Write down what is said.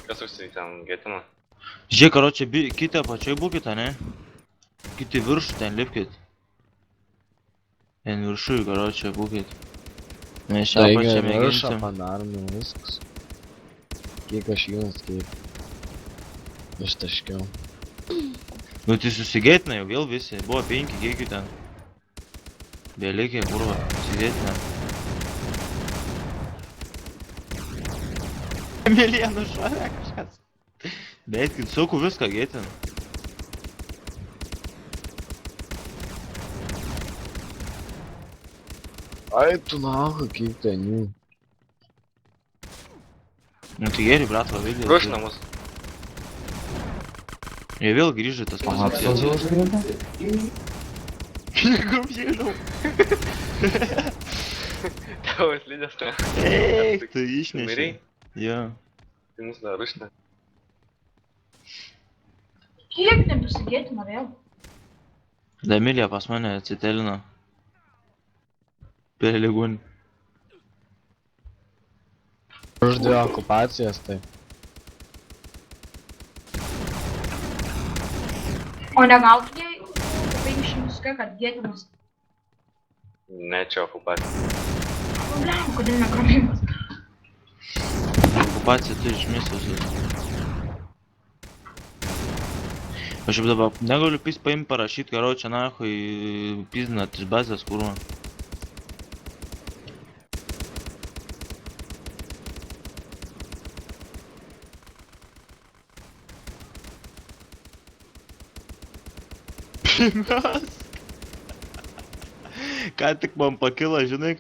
Kas ten getina? Žiūrėk, karočią, kitą pačioj būkit, ne? Kiti viršų ten lipkit. Ten viršui, karočią, būkit. Mes čia apačią mėginsim. Padarom jau viskas. Kiek aš jums, kiek. Ištaškiau. Nu tai susigėtina jau vėl visi. Buvo 5, kiek jų ten. Belikė, kurva, susigėtina. Milienų šalia kažkas. Beitkit, sauku viską gėtina. Ai, tu nahai, kiek ten jų. Nu tai geri, bratva, vėl. Ruoš namus. Jie vėl grįžo į tas pozicijas. užgrindė? Kaip žinau. Tavo slidės ten. Eik, tu išnešai. Mirei? Jo. Tai mūsų dar rušna. Kiek nepasigėtina vėl? Damilė pas mane atsitelino. Per ligonį. Už 2 okupacijas, tai. O negautų jie 500 kad gėtinas. Ne, čia okupacija. Bliam, kodėl negramimas? Okupacija turi išmės visus. Aš jau dabar negaliu paimti parašyt, karočią nahui pizdinat iš bazės, kurva. Ką tik man pakilo, žinai,